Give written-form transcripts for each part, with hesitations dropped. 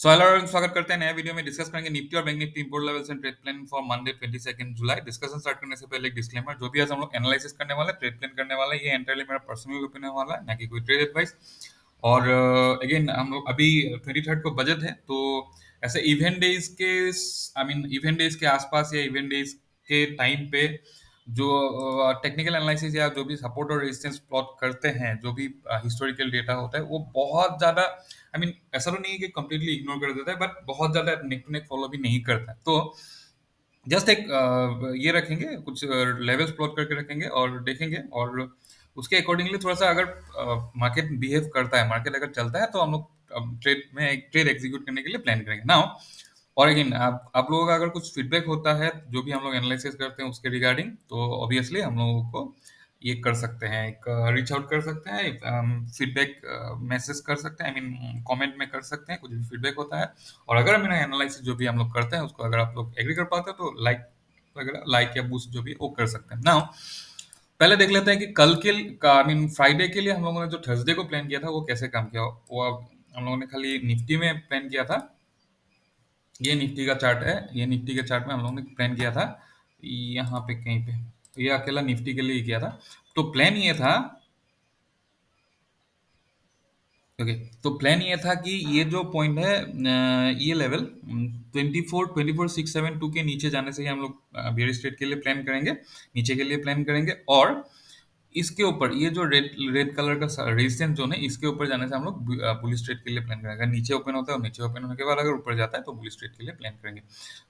So hello और स्वागत करते हैं नए वीडियो में। डिस्कस करेंगे निफ्टी और bank Nifty import levels and trade plan for Monday 22 July. Discussion start करने से पहले एक डिस्क्लेमर, जो भी आज हम लोग एनालिसिस करने वाले ट्रेड प्लान करने वाला है, ये एंटायरली मेरा पर्सनल ओपिनियन वाला है, ना कि कोई ट्रेड एडवाइस। और अगेन हम लोग अभी 23 को बजट है, तो ऐसे इवेंट डेज के इवेंट डेज के आसपास या इवेंट डेज के टाइम पे जो टेक्निकल एनालिसिस या जो भी सपोर्ट और रेजिस्टेंस प्लॉट करते हैं, जो भी हिस्टोरिकल डेटा होता है, वो बहुत ज्यादा ऐसा तो नहीं है कि कंप्लीटली इग्नोर कर देता है, बट बहुत ज्यादा नेक टू नेक फॉलो भी नहीं करता है। तो जस्ट एक ये रखेंगे, कुछ लेवल्स प्लॉट करके रखेंगे और देखेंगे, और उसके अकॉर्डिंगली थोड़ा सा अगर मार्केट बिहेव करता है, मार्केट अगर चलता है, तो हम लोग ट्रेड में एक ट्रेड एग्जीक्यूट करने के लिए प्लान करेंगे नाउ। और अगेन आप लोगों का अगर कुछ फीडबैक होता है जो भी हम लोग एनालिसिस करते हैं उसके रिगार्डिंग, तो ऑब्वियसली हम लोगों को ये कर सकते हैं, एक रीच आउट कर सकते हैं, एक फीडबैक मैसेज कर सकते हैं, कमेंट में कर सकते हैं, कुछ भी फीडबैक होता है। और अगर मेरा एनालिसिस जो भी हम लोग करते हैं उसको अगर आप लोग एग्री कर पाते हैं, तो लाइक या बूस्ट जो भी वो कर सकते हैं नाउ। पहले देख लेते हैं कि कल के फ्राइडे के लिए हम लोगों ने जो थर्सडे को प्लान किया था वो कैसे काम किया। वो अब हम लोगों ने खाली निफ्टी में प्लान किया था। ये निफ्टी का चार्ट है, ये निफ्टी के चार्ट में हम लोगों ने प्लान किया था यहाँ पे कहीं पे, ये अकेला निफ्टी के लिए ही किया था। तो प्लान ये था, ओके, तो प्लान ये था कि ये जो पॉइंट है, ये लेवल 24,672 के नीचे जाने से ही हम लोग बियर स्ट्रेट के लिए प्लान करेंगे, नीचे के लिए प्लान करेंगे। और इसके ऊपर ये जो रेड रेड कलर का रेजिस्टेंस जोन है, इसके ऊपर जाने से हम लोग बुल स्ट्रेट के लिए प्लान करेंगे। अगर नीचे ओपन होता है और नीचे ओपन होने के बाद अगर ऊपर जाता है तो बुल स्ट्रेट के लिए प्लान करेंगे।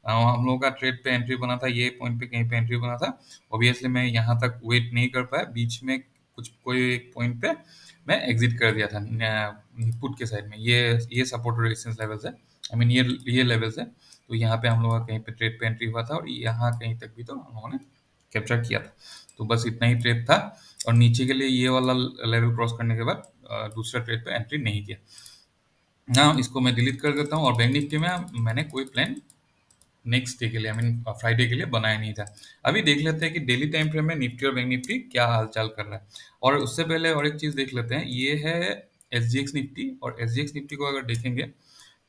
हम लोगों का ट्रेड पे एंट्री बना था, ये पॉइंट पे कहीं पे एंट्री बना था। ऑब्वियसली मैं यहाँ तक वेट नहीं कर पाया, बीच में कुछ कोई एक पॉइंट पे मैं एग्जिट कर दिया था पुट के साइड में। ये सपोर्ट और रेजिस्टेंस लेवल्स है, ये लेवल्स है। तो यहाँ पे हम लोगों का कहीं पे ट्रेड पे एंट्री हुआ था, और यहाँ कहीं तक भी तो हम लोगों ने कैप्चर किया था। तो बस इतना ही ट्रेड था, और नीचे के लिए ये वाला लेवल क्रॉस करने के बाद दूसरा ट्रेड पे एंट्री नहीं किया ना। इसको मैं डिलीट कर देता हूँ। और बैंक निफ्टी में मैंने कोई प्लान नेक्स्ट डे के लिए फ्राइडे के लिए बनाया नहीं था। अभी देख लेते हैं कि डेली टाइम फ्रेम में निफ्टी और बैंक निफ्टी क्या हालचाल कर रहा है। और उससे पहले और एक चीज देख लेते हैं, ये है एसजीएक्स निफ्टी। और एसजीएक्स निफ्टी को अगर देखेंगे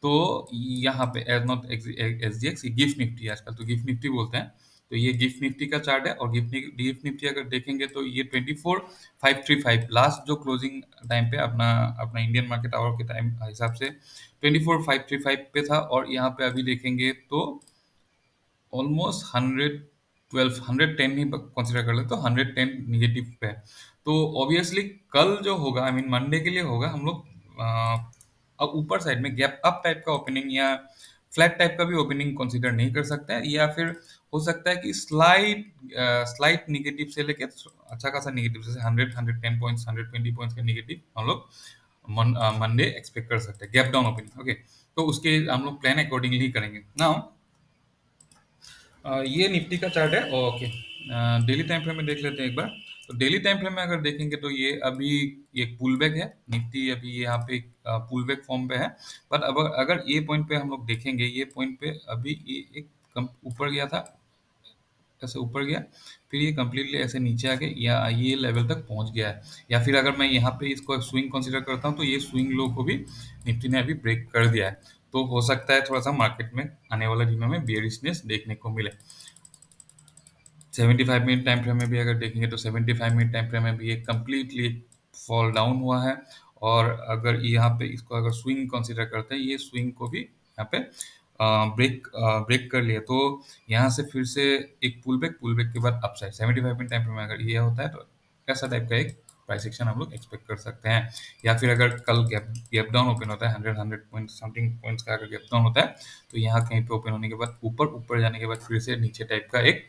तो यहाँ पे नॉट एसजीएक्स, गिफ्ट निफ्टी, आजकल तो गिफ्ट निफ्टी बोलते हैं। तो ये गिफ्ट निफ्टी का चार्ट है, और गिफ्ट निफ्टी अगर देखेंगे तो ये 24,535 लास्ट जो क्लोजिंग टाइम पे अपना अपना इंडियन मार्केट आवर के टाइम हिसाब से 24,535 पे था। और यहाँ पे अभी देखेंगे तो ऑलमोस्ट 110 ही कंसिडर कर ले तो 110 निगेटिव पे है। तो ऑब्वियसली कल जो होगा, मंडे के लिए होगा, हम लोग अब ऊपर साइड में गैप अप टाइप का ओपनिंग या फ्लैट टाइप का भी ओपनिंग कंसीडर नहीं कर सकते हैं, या फिर हो सकता है कि स्लाइट निगेटिव से लेके अच्छा खासा निगेटिव, जैसे 110 पॉइंट्स, 120 पॉइंट्स का निगेटिव हम लोग मंडे एक्सपेक्ट कर सकते हैं, गैप डाउन ओपनिंग। ओके, तो उसके हम लोग प्लान अकॉर्डिंगली करेंगे नाउ। ये निफ्टी का चार्ट है, ओके। डेली टाइम फ्रेम में देख लेते हैं एक बार। तो डेली टाइम फ्रेम में अगर देखेंगे तो ये अभी एक पुल बैक है, निफ्टी अभी यहाँ पे पुल बैक फॉर्म पे है। पर अब अगर ये पॉइंट पे हम लोग देखेंगे, ये पॉइंट पे अभी ये एक ऊपर गया था, ऐसे ऊपर गया, फिर ये कम्प्लीटली ऐसे नीचे आके या ये लेवल तक पहुंच गया है। या फिर अगर मैं यहाँ पे इसको स्विंग कंसीडर करता हूँ, तो ये स्विंग लो को भी निफ्टी ने अभी ब्रेक कर दिया है। तो हो सकता है थोड़ा सा मार्केट में आने वाले दिनों में बियरिशनेस देखने को मिले। 75 मिनट टाइम फ्रेम में भी अगर देखेंगे तो 75 मिनट टाइम फ्रेम में भी ये कम्प्लीटली फॉल डाउन हुआ है। और अगर यहाँ पे इसको अगर स्विंग कंसीडर करते हैं, ये स्विंग को भी यहाँ पे ब्रेक कर लिया। तो यहाँ से फिर से एक पुल बैक के बाद अपसाइड 75 मिनट टाइम फ्रेम में अगर ये होता है, तो ऐसा टाइप का एक प्राइस एक्शन हम लोग एक्सपेक्ट कर सकते हैं। या फिर अगर कल गैप गैप डाउन ओपन होता है, 100 पॉइंट समथिंग पॉइंट्स का अगर गैप डाउन होता है, तो यहाँ कहीं पे ओपन होने के बाद ऊपर जाने के बाद फिर से नीचे टाइप का एक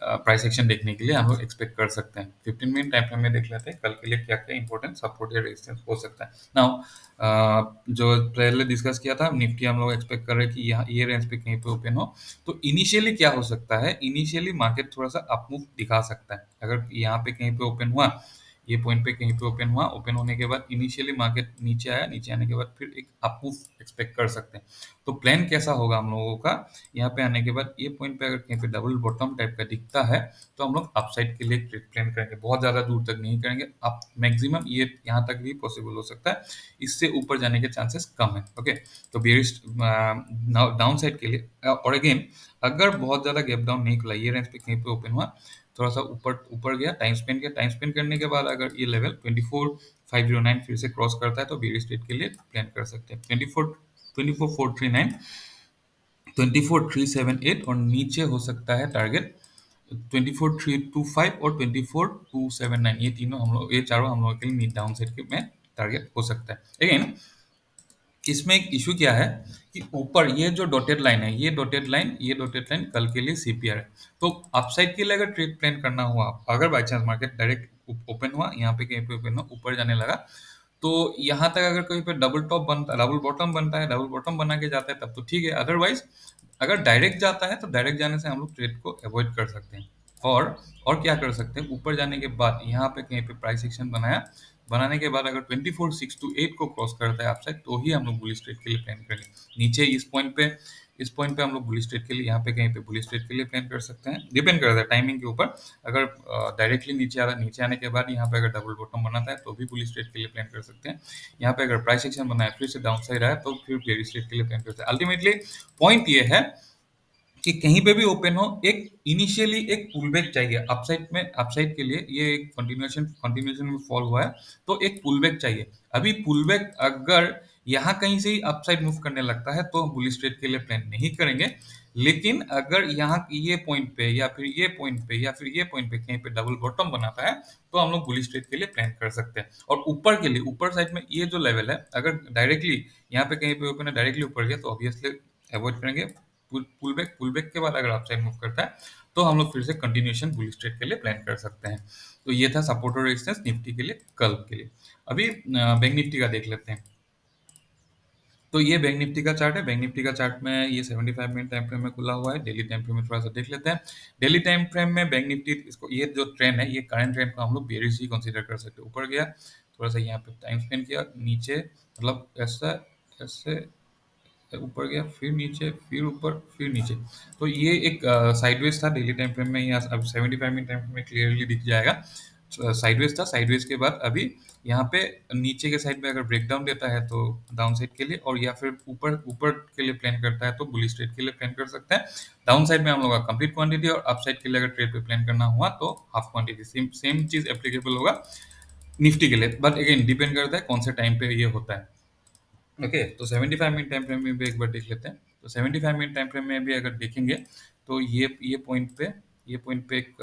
प्राइस एक्शन देखने के लिए हम लोग एक्सपेक्ट कर सकते हैं। 15 मिनट टाइम फ्रेम में देख लेते हैं कल के लिए क्या क्या इंपॉर्टेंट सपोर्ट या रेजिस्टेंस हो सकता है नाउ। जो पहले डिस्कस किया था, निफ्टी हम लोग एक्सपेक्ट कर रहे हैं कि यहाँ ये रेंज पे कहीं पे ओपन हो। तो इनिशियली क्या हो सकता है, इनिशियली मार्केट थोड़ा सा अप मूव दिखा सकता है। अगर यहाँ पे कहीं पे ओपन हुआ, ये पॉइंट पे कहीं पे ओपन हुआ, ओपन होने के बाद इनिशियली मार्केट नीचे आया, नीचे आने के बाद फिर एक अप मूव एक्सपेक्ट कर सकते हैं। तो प्लान कैसा होगा हम लोगों का, यहाँ पे आने के बाद ये पॉइंट पे अगर कहीं पे डबल बॉटम टाइप का दिखता है तो हम लोग अपसाइड के लिए ट्रेड प्लान करेंगे, बहुत ज्यादा दूर तक नहीं करेंगे, अप मैक्सिमम ये यहाँ तक भी पॉसिबल हो सकता है, इससे ऊपर जाने के चांसेस कम है। ओके, तो बेरिश डाउन साइड के लिए और अगेन अगर बहुत ज्यादा गैप डाउन नहीं खुला, ये रेंज पे कहीं पे ओपन हुआ, थोड़ा सा ऊपर ऊपर गया, टाइम स्पेंड किया, टाइम स्पेंड करने के बाद अगर ये लेवल 24,509 फिर से क्रॉस करता है तो बेरिश ट्रेड के लिए प्लान कर सकते हैं। 24,439, 24,378 और नीचे हो सकता है टारगेट 24,325 और 24,279, ये तीनों हम लोग, ये चारों हम लोग के लिए डाउन साइड के में टारगेट हो सकता है। अगेन इसमें एक इशू क्या है कि ऊपर ये जो डॉटेड लाइन है, ये डॉटेड लाइन कल के लिए सीपीआर है। तो अपसाइड के लिए अगर ट्रेड प्लान करना हुआ, अगर by chance market direct open हुआ, यहाँ पे कहीं पे ओपन हुआ, ऊपर जाने लगा, तो यहाँ तक अगर कहीं पे डबल टॉप बनता है, डबल बॉटम बनता है, डबल बॉटम बना के जाता है तब तो ठीक है, अदरवाइज अगर डायरेक्ट जाता है तो डायरेक्ट जाने से हम लोग ट्रेड को अवॉइड कर सकते हैं। और क्या कर सकते हैं, ऊपर जाने के बाद यहाँ पे कहीं पे प्राइस एक्शन बनाया, बनाने के बाद अगर 24,628 को क्रॉस करता है अपसाइड तो ही हम लोग बुलिश ट्रेड के लिए प्लान करेंगे। नीचे इस पॉइंट पे हम लोग बुलिश ट्रेड के लिए, यहाँ पे कहीं पे बुलिश ट्रेड के लिए प्लान कर सकते हैं, डिपेंड करता है टाइमिंग के ऊपर। अगर डायरेक्टली नीचे आने के बाद यहाँ पे अगर डबल बॉटम बनाता है तो भी बुलिश ट्रेड के लिए प्लान कर सकते हैं। यहाँ पे अगर प्राइस एक्शन बनाए फिर से डाउन साइड आया तो फिर बेरिश ट्रेड के लिए प्लान करते हैं। अल्टीमेटली पॉइंट ये है कि कहीं पे भी ओपन हो, एक इनिशियली एक पुलबैक चाहिए अपसाइड में। अपसाइड के लिए ये एक कंटिन्यूएशन में फॉल हुआ है तो एक पुलबैक चाहिए। अभी पुलबैक अगर यहाँ कहीं से ही अपसाइड मूव करने लगता है तो हम बुलिश ट्रेड के लिए प्लान नहीं करेंगे, लेकिन अगर यहाँ ये पॉइंट पे या फिर ये पॉइंट पे या फिर ये पॉइंट पे कहीं पे डबल बॉटम बनाता है तो हम लोग बुलिश ट्रेड के लिए प्लान कर सकते हैं। और ऊपर के लिए, ऊपर साइड में ये जो लेवल है, अगर डायरेक्टली यहाँ पे कहीं पे ओपन है, डायरेक्टली ऊपर गया तो ऑब्वियसली अवॉइड करेंगे। पुल बैक के बाद अगर अपसाइड मूव करता है तो हम लोग फिर से कंटिन्यूएशन बुलिश ट्रेड के लिए प्लान कर सकते हैं। तो ये था सपोर्ट और रेजिस्टेंस निफ्टी के लिए कल के लिए। अभी बैंक निफ्टी का देख लेते हैं। तो ये बैंक निफ्टी का चार्ट है। बैंक निफ्टी का चार्ट में ये 75 मिनट टाइम फ्रेम में खुला हुआ है। डेली टाइम फ्रेम में थोड़ा सा देख लेते हैं। डेली टाइम फ्रेम में बैंक निफ्टी, इसको ये जो ट्रेंड है, ये करंट ट्रेंड को हम लोग बेरिश ही कंसीडर कर सकते हैं। ऊपर गया, थोड़ा सा यहाँ पे टाइम स्पेंड किया, नीचे मतलब ऐसा ऐसे ऊपर गया, फिर नीचे, फिर ऊपर, फिर नीचे। तो ये एक साइडवेज था डेली टाइम फ्रेम में, यहाँ अब 75 मिनट टाइम फ्रेम में क्लियरली दिख जाएगा। साइडवेज था, साइडवेज के बाद अभी यहाँ पे नीचे के साइड में अगर ब्रेकडाउन देता है तो डाउन साइड के लिए, और या फिर ऊपर ऊपर के लिए प्लान करता है तो बुलिश ट्रेड के लिए प्लान कर सकते हैं। डाउन साइड में हम लोग का कंप्लीट क्वांटिटी, और अप साइड के लिए अगर ट्रेड पे प्लान करना हुआ तो हाफ क्वांटिटी। सेम चीज एप्लीकेबल होगा निफ्टी के लिए, बट अगेन डिपेंड करता है कौन से टाइम पे ये होता है। ओके, तो 75 मिनट टाइम फ्रेम में भी एक बार देख लेते हैं। तो 75 मिनट टाइम फ्रेम में भी अगर देखेंगे तो ये पॉइंट पे एक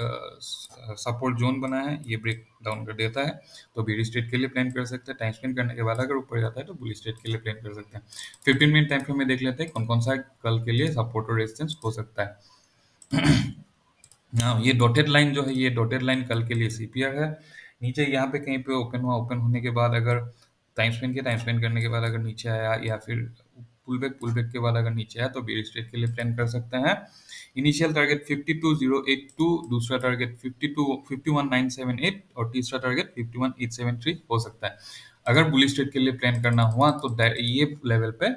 सपोर्ट जोन बना है, ये ब्रेक डाउन कर देता है तो बेरिश ट्रेड के लिए प्लान कर सकते हैं। टाइम स्पेंड करने के बाद अगर ऊपर जाता है तो बुलिश ट्रेड के लिए प्लान कर सकते हैं। 15 मिनट टाइम फ्रेम में देख लेते हैं कौन कौन सा कल के लिए सपोर्ट और रेजिस्टेंस हो सकता है। हाँ, ये डॉटेड लाइन जो है, ये डॉटेड लाइन कल के लिए सीपीआर है। नीचे यहाँ पे कहीं पे ओपन हुआ, ओपन होने के बाद अगर टाइम स्पेंड किया, टाइम स्पेंड करने के बाद अगर नीचे आया, या फिर पुल बैक के बाद अगर नीचे आया तो बेरिश ट्रेड के लिए प्लान कर सकते हैं। इनिशियल टारगेट 52,082, दूसरा टारगेट 51,978 और तीसरा टारगेट 51,873 हो सकता है। अगर बुलिश ट्रेड के लिए प्लान करना हुआ तो ये लेवल पे,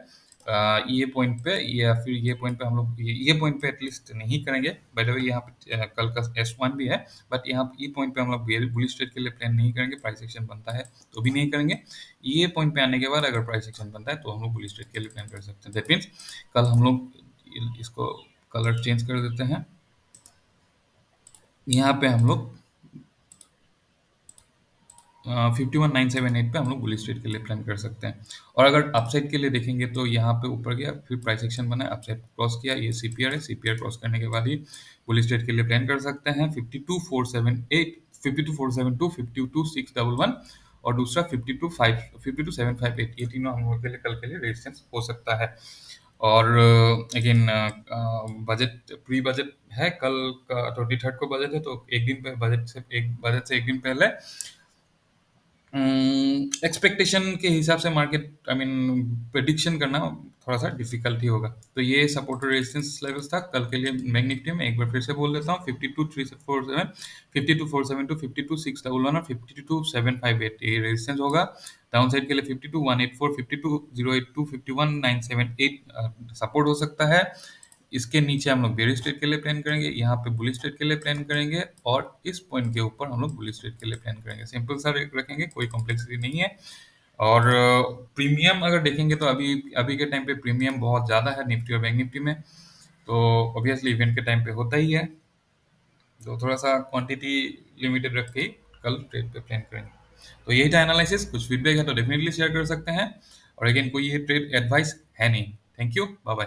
ये पॉइंट पे या फिर ये पॉइंट पे हम लोग ये पॉइंट पे एटलीस्ट नहीं करेंगे। बाय द वे यहाँ पे कल का S1 भी है, बट यहाँ ये पॉइंट पे हम लोग बुलिश ट्रेड के लिए प्लान नहीं करेंगे। प्राइस एक्शन बनता है तो भी नहीं करेंगे। ये पॉइंट पे आने के बाद अगर प्राइस एक्शन बनता है तो हम लोग बुलिश ट्रेड के लिए प्लान कर सकते हैं। दैट मीन्स कल हम लोग इसको कलर चेंज कर देते हैं। यहाँ पे हम लोग 51,978 पे हम लोग बुलिश ट्रेड के लिए प्लान कर सकते हैं। और अगर अपसाइड के लिए देखेंगे तो यहाँ पे ऊपर गया, फिर प्राइस एक्शन बना, अपसाइड क्रॉस किया, ये सीपीआर है, सीपीआर क्रॉस करने के बाद ही बुलिश ट्रेड के लिए प्लान कर सकते हैं। 52,478, 52,472, 52,611 और दूसरा 52,758, ये तीनों हम लोग के लिए कल के लिए रेजिस्टेंस हो सकता है। और अगेन बजट, प्री बजट है कल का, 23rd को बजट है, तो एक दिन पे बजट से एक दिन पहले एक्सपेक्टेशन के हिसाब से मार्केट आई मीन प्रेडिक्शन करना थोड़ा सा डिफिकल्ट ही होगा। तो ये सपोर्ट और रेजिस्टेंस लेवल्स था कल के लिए बैंक निफ्टी में। एक बार फिर से बोल देता हूँ, 52,347, 52,472, 52,611 और 52,758 ये रेजिस्टेंस होगा। डाउन साइड के लिए 52,184, 52,082, 51,978 सपोर्ट हो सकता है। इसके नीचे हम लोग बेयरिश ट्रेड के लिए प्लान करेंगे, यहाँ पे बुलिश ट्रेड के लिए प्लान करेंगे, और इस पॉइंट के ऊपर हम लोग बुलिश ट्रेड के लिए प्लान करेंगे। सिंपल सा रखेंगे, कोई कॉम्प्लेक्सिटी नहीं है। और प्रीमियम अगर देखेंगे तो अभी अभी के टाइम पे प्रीमियम बहुत ज़्यादा है निफ्टी और बैंक निफ्टी में, तो ऑब्वियसली इवेंट के टाइम पे होता ही है। तो थोड़ा सा क्वांटिटी लिमिटेड रख के ही कल ट्रेड पे प्लान करेंगे। तो यही था एनालिसिस। कुछ फीडबैक है तो डेफिनेटली शेयर कर सकते हैं, और अगेन कोई ये ट्रेड एडवाइस है नहीं। Thank you, bye bye.